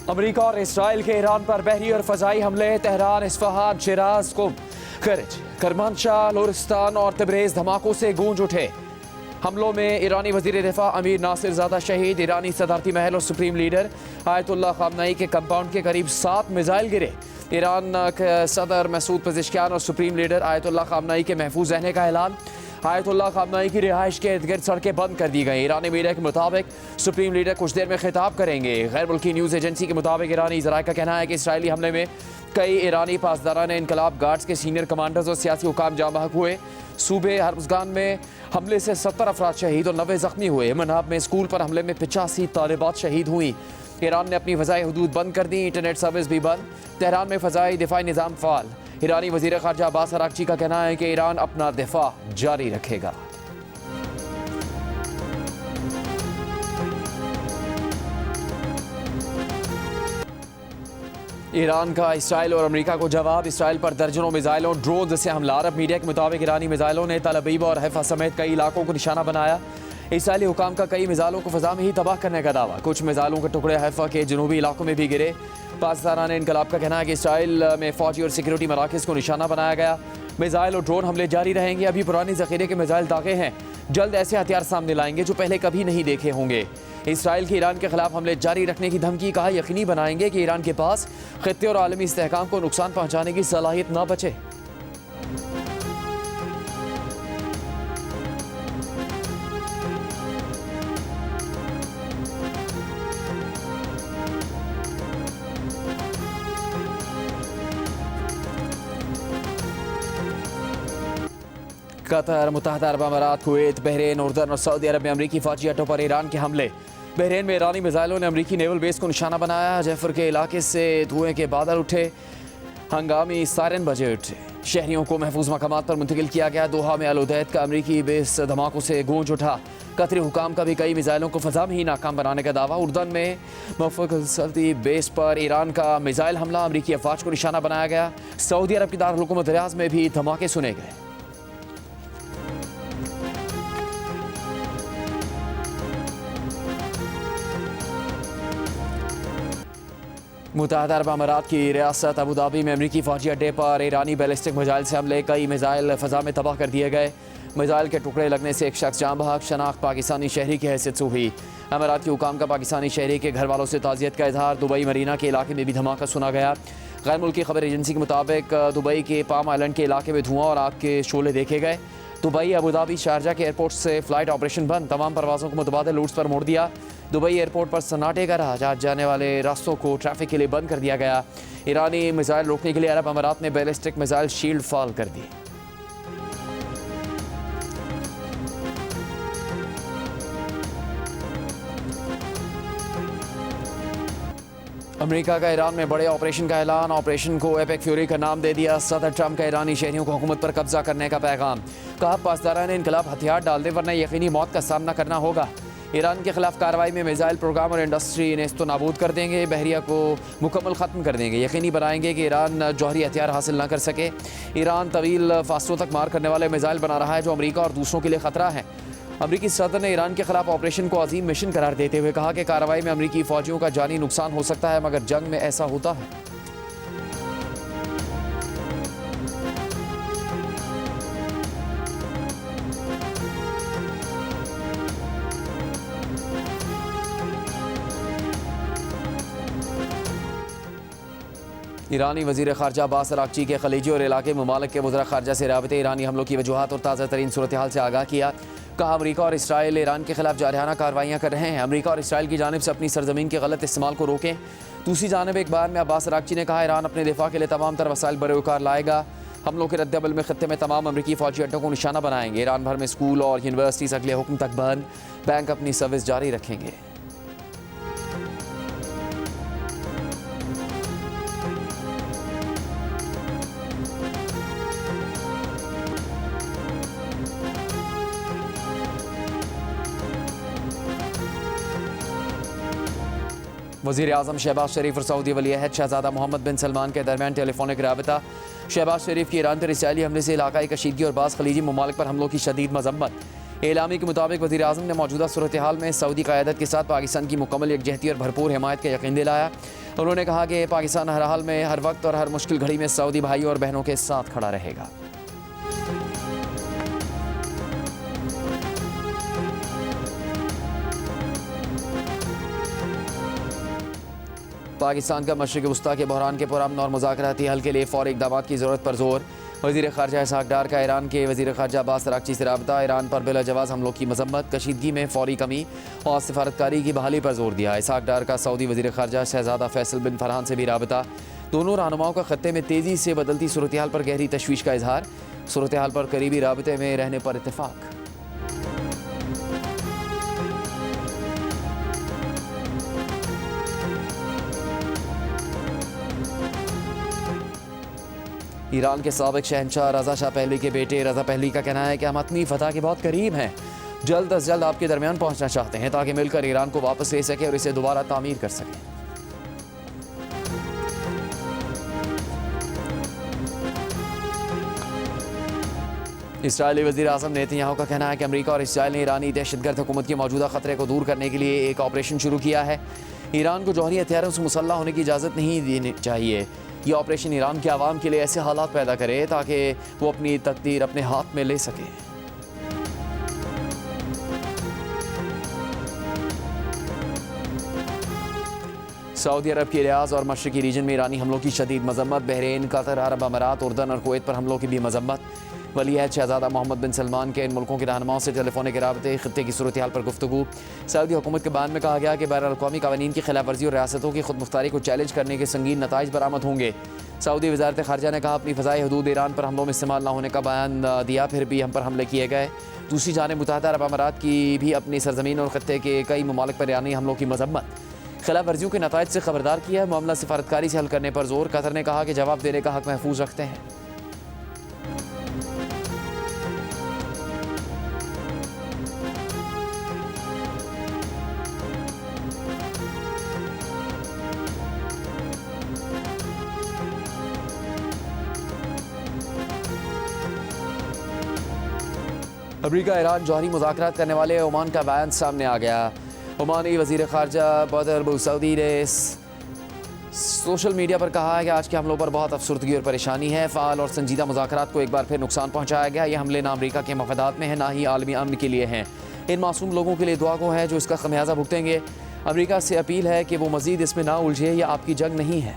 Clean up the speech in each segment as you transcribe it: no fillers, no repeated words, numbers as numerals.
अमरीका और इसराइल के ईरान पर बहरी और फ़ज़ाई हमले, तेहरान, इस्फहान, शिराज, कुम, करमानशाह, लोरिस्तान और तबरेज़ धमाकों से गूंज उठे। हमलों में ईरानी वज़ीर दिफ़ा अमीर नासिर ज़ादा शहीद, ईरानी सदारती महल और सुप्रीम लीडर आयतुल्लाह ख़ामनेई के कंपाउंड के करीब 7 मिसाइल गिरे। ईरान के सदर मसूद पेज़ेश्कियान और सुप्रीम लीडर आयतुल्लाह ख़ामनेई के महफूज रहने का ऐलान। आयतुल्लाह ख़ामनेई की रिहाइश के इर्द गिर्द सड़कें बंद कर दी गई। ईरानी मीडिया के मुताबिक सुप्रीम लीडर कुछ देर में खिताब करेंगे। गैर मुल्की न्यूज़ एजेंसी के मुताबिक ईरानी ज़राए का कहना है कि इसराइली हमले में कई ईरानी पासदारान इनकलाब गार्ड्स के सीनियर कमांडर्स और सियासी हुकाम जाँ बहक हुए। सूबे हर्मज़गान में हमले से 70 अफराद शहीद और 90 ज़ख्मी हुए। मनाब में स्कूल पर हमले में 85 तालिबात शहीद हुई। ईरान ने अपनी फ़ज़ाई हदूद बंद कर दी, इंटरनेट सर्विस भी बंद। तेहरान में फ़ज़ाई दिफाई निज़ाम फ़ाल। ईरानी वज़ीर ख़ारजा अब्बास अराग़ची का कहना है कि ईरान अपना दिफा जारी रखेगा। ईरान का इसराइल और अमेरिका को जवाब। इसराइल पर दर्जनों मिसाइलों, ड्रोन से हमला। अरब मीडिया के मुताबिक ईरानी मिसाइलों ने तल अबीब और हैफा समेत कई इलाकों को निशाना बनाया। इसराइली हुकाम का कई मिसाइलों को फ़ज़ा में ही तबाह करने का दावा। कुछ मिसाइलों के टुकड़े हैफा के जनूबी इलाकों में भी गिरे। पाकिस्तान इनकलाब का कहना है कि इसराइल में फ़ौजी और सिक्योरिटी मराकज़ को निशाना बनाया गया। मिसाइल और ड्रोन हमले जारी रहेंगे। अभी पुरानी ज़ख़ीरे के मिसाइल दागे हैं। जल्द ऐसे हथियार सामने लाएंगे जो पहले कभी नहीं देखे होंगे। इसराइल के ईरान के खिलाफ हमले जारी रखने की धमकी। कहा, यकीनी बनाएंगे कि ईरान के पास खित्ते और आलमी इस्तेहकाम को नुकसान पहुंचाने की सलाहियत न बचे। कतर, मुत्तहदा अरब अमारात, कुवैत, बहरीन, उर्दन और सऊदी अरब में अमरीकी फौजी अड्डों पर ईरान के हमले। बहरीन में ईरानी मिसाइलों ने अमरीकी नेवल बेस को निशाना बनाया। जैफर के इलाके से धुएं के बादल उठे। हंगामी सायरन बजे उठे। शहरियों को महफूज मकामात पर मुंतकिल किया गया। दोहा में अल उदैद का अमरीकी बेस धमाकों से गूंज उठा। कतरी हुकाम का भी कई मिसाइलों को फ़ज़ा में ही नाकाम बनाने का दावा। उर्दन में मफकलती बेस पर ईरान का मिसाइल हमला, अमरीकी अफवाज को निशाना बनाया गया। सऊदी अरब की दारुल रियाद में भी धमाके सुने गए। मुत्तहदा अरब अमारात की रियासत अबू धाबी में अमरीकी फ़ौजी अड्डे पर ईरानी बैलिस्टिक मिसाइल से हमले। कई मिसाइल फ़ज़ा में तबाह कर दिए गए। मिसाइल के टुकड़े लगने से एक शख्स जाँ बहक। शनाख्त पाकिस्तानी शहरी की हैसियत से हुई। अमारात के हुकाम का पाकिस्तानी शहरी के घर वालों से ताज़ियत का इजहार। दुबई मरीना के इलाके में भी धमाका सुना गया। गैर मुल्की खबर एजेंसी के मुताबिक दुबई के पाम आइलैंड के इलाके में धुआं और आग के शोले देखे गए। दुबई, अबू धाबी, शारजा के एयरपोर्ट से फ़्लाइट ऑपरेशन बंद। तमाम परवाज़ों को मुतबादिल रूट्स पर मोड़ दिया। दुबई एयरपोर्ट पर सन्नाटे का रहा। जहाज जाने वाले रास्तों को ट्रैफिक के लिए बंद कर दिया गया। ईरानी मिसाइल रोकने के लिए अरब अमारात ने बैलिस्टिक मिसाइल शील्ड फाल कर दी। अमेरिका का ईरान में बड़े ऑपरेशन का ऐलान। ऑपरेशन को एपिक फ्यूरी का नाम दे दिया। सदर ट्रंप का ईरानी शहरियों को हुकूमत पर कब्जा करने का पैगाम। कहा, पासदारान इनकलाब हथियार डाल दें वरना यकीनी मौत का सामना करना होगा। ईरान के खिलाफ कार्रवाई में मिसाइल प्रोग्राम और इंडस्ट्री नेस्तो नाबूद कर देंगे। बहरिया को मुकम्मल ख़त्म कर देंगे। यकीनी बनाएंगे कि ईरान जौहरी हथियार हासिल न कर सके। ईरान तवील फासलों तक मार करने वाले मिसाइल बना रहा है जो अमरीका और दूसरों के लिए ख़तरा है। अमरीकी सदर ने ईरान के खिलाफ ऑपरेशन को अजीम मिशन करार देते हुए कहा कि कार्रवाई में अमरीकी फ़ौजियों का जानी नुकसान हो सकता है, मगर जंग में ऐसा होता है। ईरानी वज़ीर ख़ारजा अब्बास अराग़ची के खलीजी और इलाके ममालिक के वज़रा ख़ारजा से राबते ईरानी हमलों की वजूहात और ताज़ा तरीन सूरत हाल से आगाह किया। कहा, अमरीका और इसराइल ईरान के खिलाफ जारहाना कार्रवाइयाँ कर रहे हैं। अमरीका और इसराइल की जानिब से अपनी सरजमीन के गलत इस्तेमाल को रोकें। दूसरी जानिब एक बयान में अब्बास अराग़ची ने कहा, ईरान अपने दिफा के लिए तमाम तर वसाइल बरोकार लाएगा। हमलों के रद्दअमल में खत्ते में तमाम अमरीकी फ़ौजी अड्डों को निशाना बनाएंगे। ईरान भर में स्कूल और यूनिवर्सिटीज़ अगले हुक्म तक बंद। बैंक अपनी सर्विस जारी रखेंगे। वज़ीर आज़म शहबाज शरीफ और सऊदी वली अहद शहज़ादा मोहम्मद बिन सलमान के दरमियान टेलीफोनिक राबता। शहबाज शरीफ की ईरान पर इसराइली हमले से इलाकाई कशीदगी और बाज़ खलीजी ममालिक पर हमलों की शदीद मजम्मत। एलामी के मुताबिक वज़ीर आज़म ने मौजूदा सूरत हाल में सऊदी क़यादत के साथ पाकिस्तान की मुकम्मल यकजहती और भरपूर हिमायत का यकीन दिलाया। उन्होंने कहा कि पाकिस्तान हर हाल में, हर वक्त और हर मुश्किल घड़ी में सऊदी भाइयों और बहनों के साथ खड़ा रहेगा। पाकिस्तान का मशरिक़ वस्ता के बहरान के पुरअमन और मुज़ाकराती हल के लिए फ़ौरी इक़दामात की ज़रूरत पर जोर। वज़ीर ख़ारजा इसहाक़ डार का ईरान के वज़ीर ख़ारजा अब्बास अराग़ची से रब्ता। ईरान पर बिलाजवाज़ हमलों की मज़म्मत, कशीदगी में फ़ौरी कमी और सिफारतकारी की बहाली पर जोर दिया। इसहाक़ डार का सऊदी वज़ीर ख़ारजा शहज़ादा फैसल बिन फरहान से भी रब्ता। दोनों रहनुमाओं का ख़त्ते में तेज़ी से बदलती सूरत हाल पर गहरी तशवीश का इजहार। सूरत हाल पर करीबी राबते में रहने पर इत्तेफ़ाक़। ईरान के साबिक़ शहंशाह रज़ा शाह पहलवी के बेटे रज़ा पहलवी का कहना है कि हम अपनी फतह के बहुत करीब हैं, जल्द अज जल्द आपके दरमियान पहुंचना चाहते हैं ताकि मिलकर ईरान को वापस ले सकें और इसे दोबारा तामीर कर सकें। इसराइली वज़ीर आज़म नेतन्याहू का कहना है कि अमेरिका और इसराइल ने ईरानी दहशतगर्द हुकूमत के मौजूदा ख़तरे को दूर करने के लिए एक ऑपरेशन शुरू किया है। ईरान को जौहरी हथियारों से मुसल्लह होने की इजाज़त नहीं देनी चाहिए। ये ऑपरेशन ईरान के आवाम के लिए ऐसे हालात पैदा करे ताकि वो अपनी तकदीर अपने हाथ में ले सके। सऊदी अरब के रियाज और मशरकी रीजन में ईरानी हमलों की शदीद मजम्मत। बहरीन, कतर, अरब अमारात, उर्दन और कुवैत पर हमलों की भी मजम्मत। वली-ए-अहद शहज़ादा मोहम्मद बिन सलमान के इन मुल्कों के रहनुमाओं से टेलीफोनिक राबते, खित्ते की सूरत हाल पर गुफ्तगू। सऊदी हुकूमत के बयान में कहा गया कि बैनुल-अक़वामी क़वानीन की खिलाफ वर्जी और रियासतों की खुद मुख्तारी को चैलेंज करने के संगीन नताइज बरामद होंगे। सऊदी वज़ारत ख़ारजा ने कहा अपनी फ़ज़ाई हदूद ईरान पर हमलों में इस्तेमाल न होने का बयान दिया, फिर भी हम पर हमले किए गए। दूसरी जानिब मुत्तहिदा अरब अमारात की भी अपनी सरज़मीन और खित्ते के कई ममालिक पर ईरानी हमलों की मजम्मत, खिलाफ वर्जियों के नताइज से खबरदार किया है। मामला सिफारतकारी से हल करने पर जोर। कतर ने कहा कि जवाब देने का हक महफूज रखते हैं। अमेरिका ईरान जौहरी मुज़ाकरात करने वाले ओमान का बयान सामने आ गया। ओमानी वज़ीर ख़ारजा बदर बुसौदी ने सोशल मीडिया पर कहा है कि आज के हमलों पर बहुत अफसरदगी और परेशानी है। फ़ाल और संजीदा मुज़ाकरात को एक बार फिर नुकसान पहुँचाया गया। ये हमले ना अमेरिका के मफादात में हैं, ना ही आलमी अमन के लिए हैं। इन मासूम लोगों के लिए दुआ गो है जो इसका खमियाजा भुगतेंगे। अमेरिका से अपील है कि वो मज़ीद इसमें ना उलझे। यह आपकी जंग नहीं है।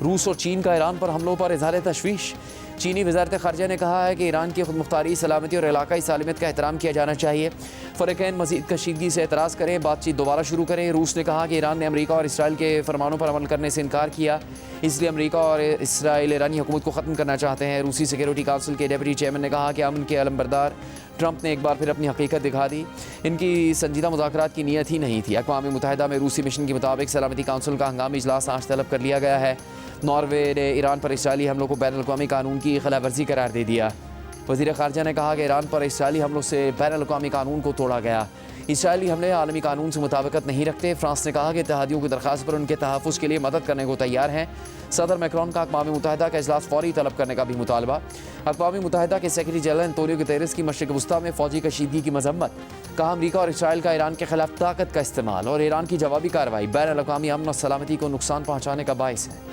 रूस और चीन का ईरान पर हमलों पर इज़हार तशवीश। चीनी वज़ारत ख़ारजा ने कहा है कि ईरान की खुदमुख्तारी, सलामती और इलाकाई सालमियत का एहतराम किया जाना चाहिए। फ़रीक़ैन मज़ीद कशीदगी से एतराज़ करें, बातचीत दोबारा शुरू करें। रूस ने कहा कि ईरान ने अमेरिका और इसराइल के फरमानों पर अमल करने से इनकार किया, इसलिए अमेरिका और इसराइल ईरानी हुकूमत को ख़त्म करना चाहते हैं। रूसी सिक्योरिटी काउंसिल के डेप्यूटी चेयरमैन ने कहा कि अमन के अलमबरदार ट्रंप ने एक बार फिर अपनी हकीकत दिखा दी। इनकी संजीदा मुज़ाकरात की नीयत ही नहीं थी। अक़वाम मुत्तहिदा में रूसी मिशन के मुताबिक सलामती काउंसिल का हंगामी इजलास आज तलब कर लिया गया है। नॉर्वे ने ईरान पर इसराइली हमलों को बैनुल-अक़वामी कानून की खिलाफ वर्जी करार दे दिया। वज़ीर ख़ारजा ने कहा कि ईरान पर इसराइली हमलों से बैनुल-अक़वामी कानून को तोड़ा गया। इसराइली हमले आलमी कानून से मुताबिकत नहीं रखते। फ्रांस ने कहा कि इत्तेहादियों की दरख्वास्त पर उनके तहफ़्फ़ुज़ के लिए मदद करने को तैयार हैं। सदर मैक्रोन का अक़वाम मुत्तहिदा का इजलास फ़ौरी तलब करने का भी मुतालबा। अक़वाम मुत्तहिदा के सेक्रेटरी जनरल एंटोनियो गुतेरेस की मशरिक़ वस्ता में फ़ौजी कशीदगी की मजम्मत। कहा अमेरिका और इसराइल का ईरान के खिलाफ ताकत का इस्तेमाल और ईरान की जवाबी कार्रवाई बैनुल-अक़वामी अमन और सलामती को नुकसान पहुँचाने का बाइस है।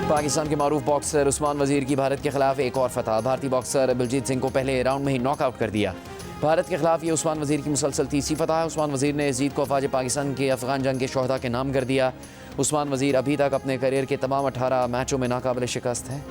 पाकिस्तान के मारूफ बॉक्सर उस्मान वज़ीर की भारत के खिलाफ एक और फतह। भारतीय बॉक्सर बलजीत सिंह को पहले राउंड में ही नॉकआउट कर दिया। भारत के खिलाफ ये उस्मान वज़ीर की मुसलसल तीसरी फतह है। उस्मान वज़ीर ने इस जीत को अफ़वाज पाकिस्तान के अफ़गान जंग के शोहदा के नाम कर दिया। उस्मान वज़ीर अभी तक अपने करियर के तमाम 18 मैचों में नाकाबिल शिकस्त है।